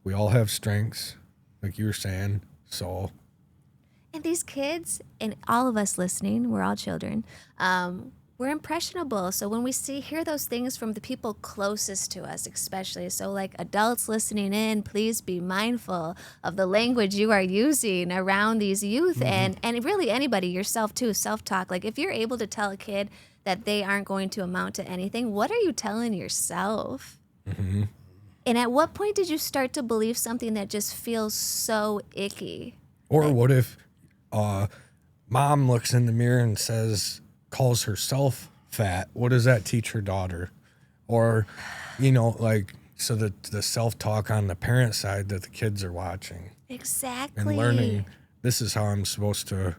we all have strengths, like you were saying. So. And these kids and all of us listening, we're all children, we're impressionable. So when we hear those things from the people closest to us, especially, so like adults listening in, please be mindful of the language you are using around these youth, and really anybody, yourself too, self-talk. Like, if you're able to tell a kid that they aren't going to amount to anything, what are you telling yourself? Mm-hmm. And at what point did you start to believe something that just feels so icky? Or what if mom looks in the mirror and calls herself fat? What does that teach her daughter? Or, you know, like, so that the self-talk on the parent side that the kids are watching. Exactly. And learning, this is how I'm supposed to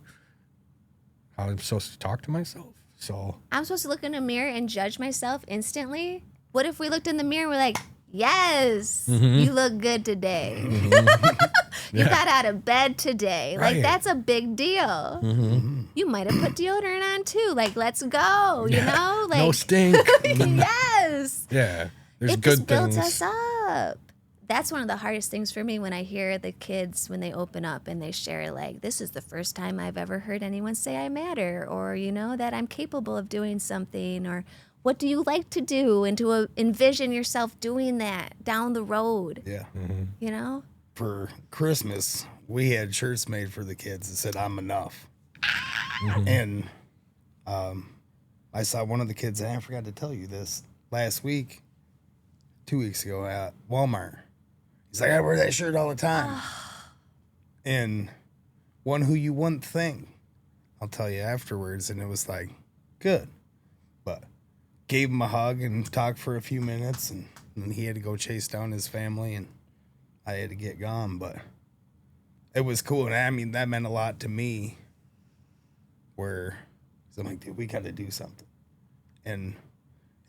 talk to myself. So I'm supposed to look in a mirror and judge myself instantly? What if we looked in the mirror and we're like, yes, you look good today. You got out of bed today. Like, that's a big deal. You might have put deodorant on too. Like, let's go, you know? Like, no stink. Yes. Yeah. There's It good just builds things. us up. That's one of the hardest things for me when I hear the kids, when they open up and they share, like, this is the first time I've ever heard anyone say I matter, or, you know, that I'm capable of doing something, or what do you like to do, and to envision yourself doing that down the road. Yeah. You know? For Christmas, we had shirts made for the kids that said, I'm enough. And I saw one of the kids, and I forgot to tell you this, last week, 2 weeks ago at Walmart. He's like, I wear that shirt all the time. And one who you wouldn't think, I'll tell you afterwards, and it was like, good. But gave him a hug and talked for a few minutes, and then he had to go chase down his family, and I had to get gone. But it was cool, and I mean, that meant a lot to me, where I'm like, dude, we got to do something. And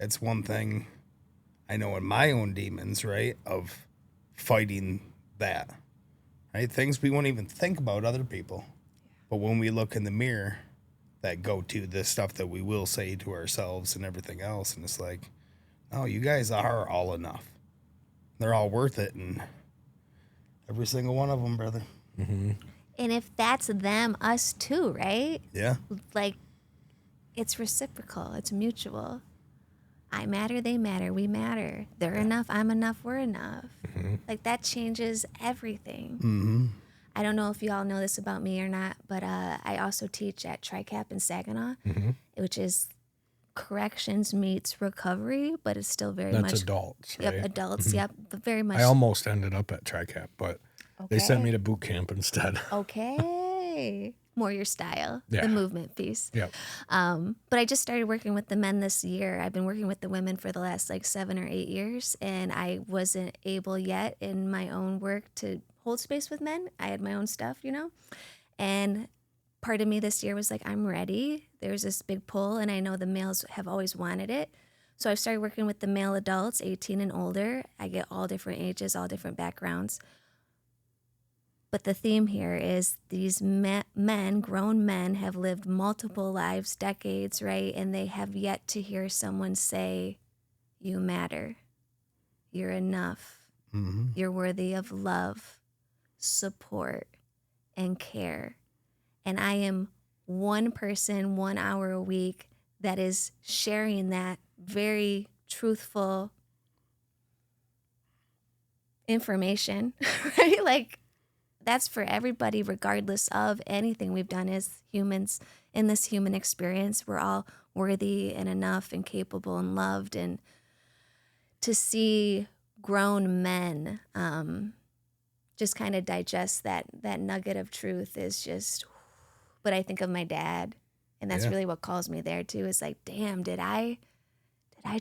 it's one thing I know in my own demons, right, of fighting that, right? Things we won't even think about other people. But when we look in the mirror, that go to the stuff that we will say to ourselves and everything else. And it's like, no, you guys are all enough. They're all worth it. And every single one of them, brother. And if that's them, us too, right? Yeah. Like, it's reciprocal. It's mutual. I matter, they matter, we matter. They're enough, I'm enough, we're enough. Like, that changes everything. I don't know if you all know this about me or not, but I also teach at TriCap in Saginaw, which is corrections meets recovery, but it's still very much... That's adults, right? Yep, adults, yep, but very much... I almost ended up at TriCap, but they sent me to boot camp instead. Okay. More your style, the movement piece. Yep. But I just started working with the men this year. I've been working with the women for the last like 7 or 8 years, and I wasn't able yet in my own work to hold space with men. I had my own stuff, you know, and part of me this year was like, I'm ready. There's this big pull, and I know the males have always wanted it. So I started working with the male adults, 18 and older. I get all different ages, all different backgrounds. But the theme here is these men, grown men, have lived multiple lives, decades, right? And they have yet to hear someone say, you matter. You're enough. Mm-hmm. You're worthy of love, support, and care. And I am one person, 1 hour a week that is sharing that very truthful information, right? Like, that's for everybody, regardless of anything we've done as humans in this human experience. We're all worthy and enough and capable and loved. And to see grown men just kind of digest that nugget of truth is just, but I think of my dad, and that's really what calls me there too. Is like, damn, did I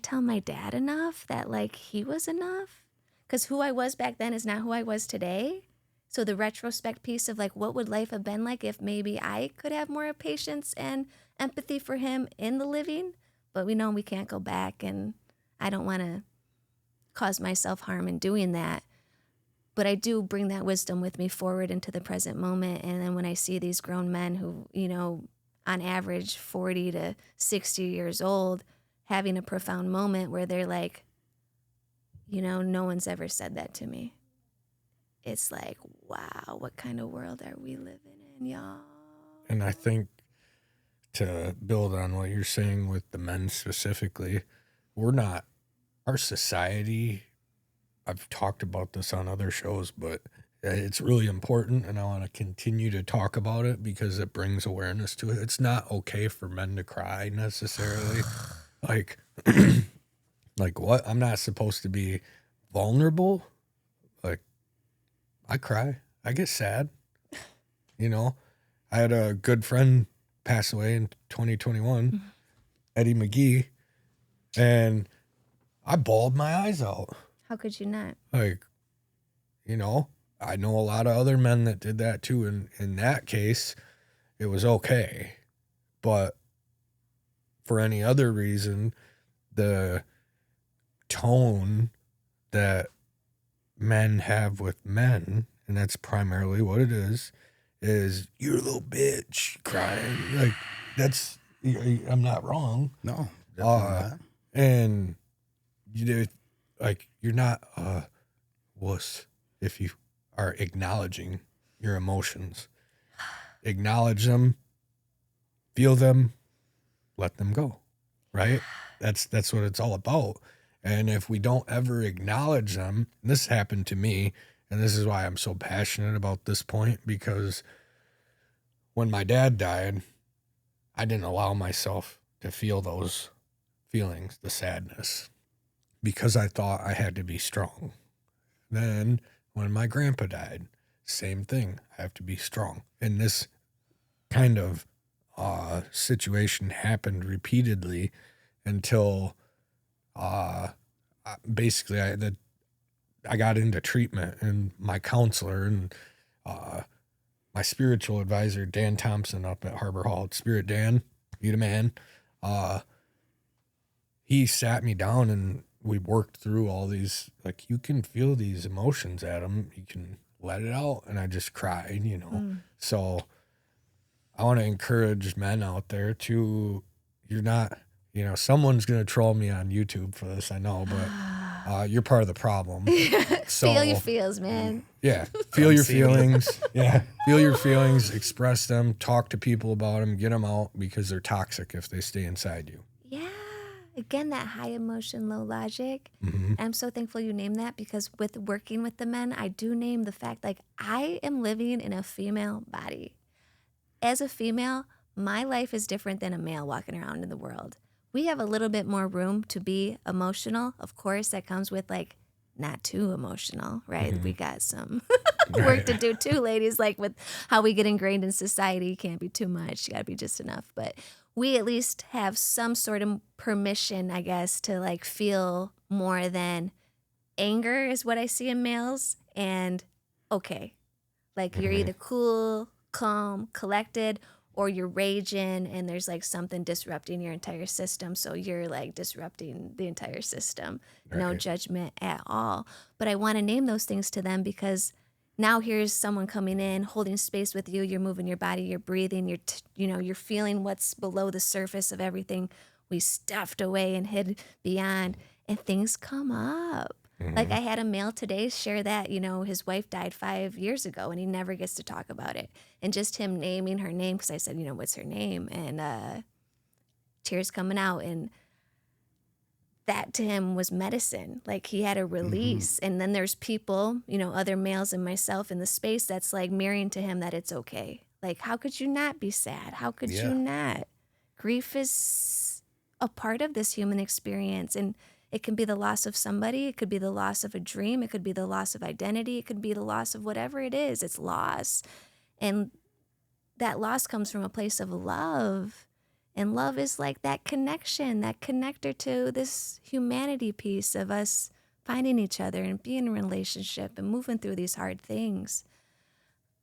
tell my dad enough that like he was enough? Because who I was back then is not who I was today. So the retrospect piece of like, what would life have been like if maybe I could have more patience and empathy for him in the living? But we know we can't go back, and I don't want to cause myself harm in doing that. But I do bring that wisdom with me forward into the present moment. And then when I see these grown men who, you know, on average 40 to 60 years old, having a profound moment where they're like, you know, no one's ever said that to me. It's like, wow, what kind of world are we living in, y'all? And I think to build on what you're saying with the men specifically, our society, I've talked about this on other shows, but it's really important, and I want to continue to talk about it because it brings awareness to it. It's not okay for men to cry necessarily. Like, like what? I'm not supposed to be vulnerable? Like, I cry. I get sad. You know, I had a good friend pass away in 2021, Eddie McGee, and I bawled my eyes out. How could you not? Like, you know, I know a lot of other men that did that too. And in that case, it was okay. But for any other reason, the tone that men have with men, and that's primarily what it is you're a little bitch crying. Like, that's, I'm not wrong. No, definitely not. And you're not a wuss if you are acknowledging your emotions. Acknowledge them, feel them, let them go. Right? That's what it's all about. And if we don't ever acknowledge them, and this happened to me, and this is why I'm so passionate about this point, because when my dad died, I didn't allow myself to feel those feelings, the sadness, because I thought I had to be strong. Then when my grandpa died, same thing. I have to be strong. And this kind of situation happened repeatedly until basically I got into treatment, and my counselor and my spiritual advisor, Dan Thompson up at Harbor Hall, Spirit Dan, you the man, he sat me down and we worked through all these, like, you can feel these emotions, Adam. You can let it out. And I just cried, you know. So I want to encourage men out there to, you're not, you know, someone's going to troll me on YouTube for this, I know, but you're part of the problem. So, feel your feels, man. Yeah. Feel your feelings. Yeah. Feel your feelings, express them, talk to people about them, get them out, because they're toxic if they stay inside you. Yeah. Again, that high emotion, low logic. Mm-hmm. I'm so thankful you named that, because with working with the men, I do name the fact, like, I am living in a female body. As a female, my life is different than a male walking around in the world. We have a little bit more room to be emotional. Of course, that comes with, like, not too emotional, right? Mm-hmm. We got some work to do too, ladies. Like, with how we get ingrained in society, you can't be too much. You got to be just enough. But we at least have some sort of permission, I guess, to, like, feel more than anger is what I see in males. And okay, like, you're either cool, calm, collected, or you're raging and there's like something disrupting your entire system. So you're like disrupting the entire system. No Right. judgment at all. But I want to name those things to them because now here's someone coming in, holding space with you. You're moving your body, you're breathing, you're feeling what's below the surface of everything we stuffed away and hid beyond, and things come up. Like I had a male today share that, his wife died 5 years ago and he never gets to talk about it. And just him naming her name, because I said, what's her name? And tears coming out. And that to him was medicine. Like he had a release. And then there's people, other males and myself in the space that's like mirroring to him that it's okay. Like, how could you not be sad? How could you not? Grief is a part of this human experience. And it can be the loss of somebody. It could be the loss of a dream. It could be the loss of identity. It could be the loss of whatever it is. It's loss. And that loss comes from a place of love. And love is like that connection, that connector to this humanity piece of us finding each other and being in a relationship and moving through these hard things.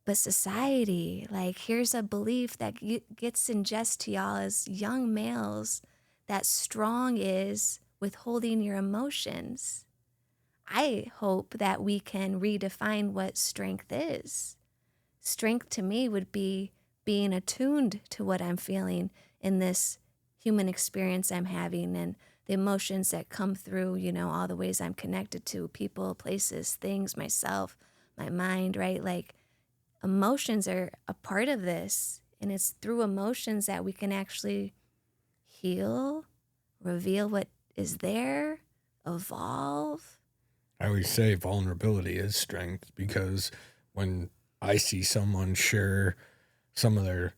But society, like here's a belief that gets ingest to y'all as young males that strong is withholding your emotions. I hope that we can redefine what strength is. Strength to me would be being attuned to what I'm feeling in this human experience I'm having and the emotions that come through, all the ways I'm connected to people, places, things, myself, my mind, right? Like emotions are a part of this, and it's through emotions that we can actually heal, reveal what is there, evolve. I always say vulnerability is strength, because when I see someone share some of their,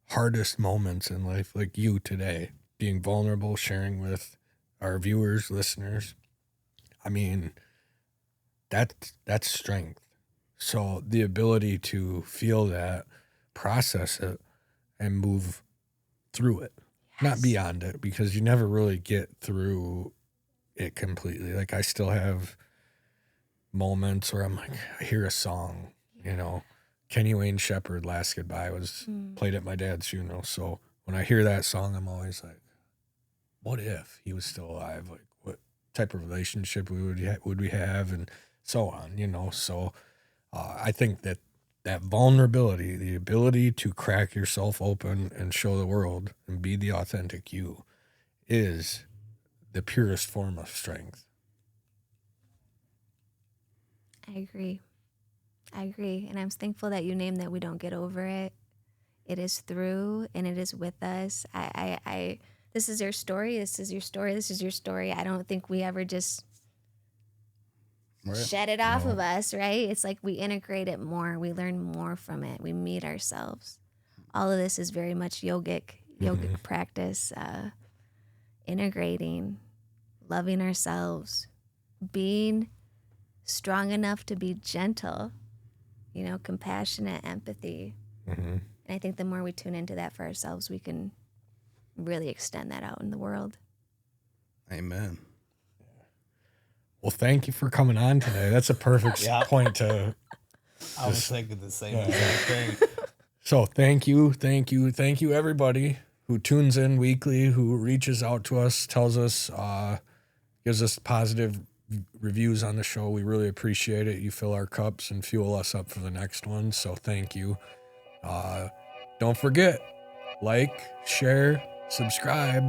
hardest moments in life, like you today, being vulnerable, sharing with our viewers, listeners, I mean, that's strength. So the ability to feel that, process it, and move through it, not beyond it, because you never really get through it completely. Like I still have moments where I'm like, I hear a song, Kenny Wayne Shepherd, Last Goodbye was played at my dad's funeral. So when I hear that song, I'm always like, what if he was still alive? Like what type of relationship would we have, and so on, So I think that vulnerability, the ability to crack yourself open and show the world and be the authentic you, is the purest form of strength. I agree. And I'm thankful that you named that we don't get over it. It is through and it is with us. I this is your story. This is your story. This is your story. I don't think we ever just shed it off of us, right? It's like we integrate it more. We learn more from it. We meet ourselves. All of this is very much yogic practice, integrating, loving ourselves, being strong enough to be gentle, compassionate, empathy. And I think the more we tune into that for ourselves, we can really extend that out in the world. Amen. Well, thank you for coming on today. That's a perfect point to. I was thinking the same exact thing. So thank you, everybody who tunes in weekly, who reaches out to us, tells us, gives us positive reviews on the show. We really appreciate it. You fill our cups and fuel us up for the next one. So thank you. Don't forget, like, share, subscribe.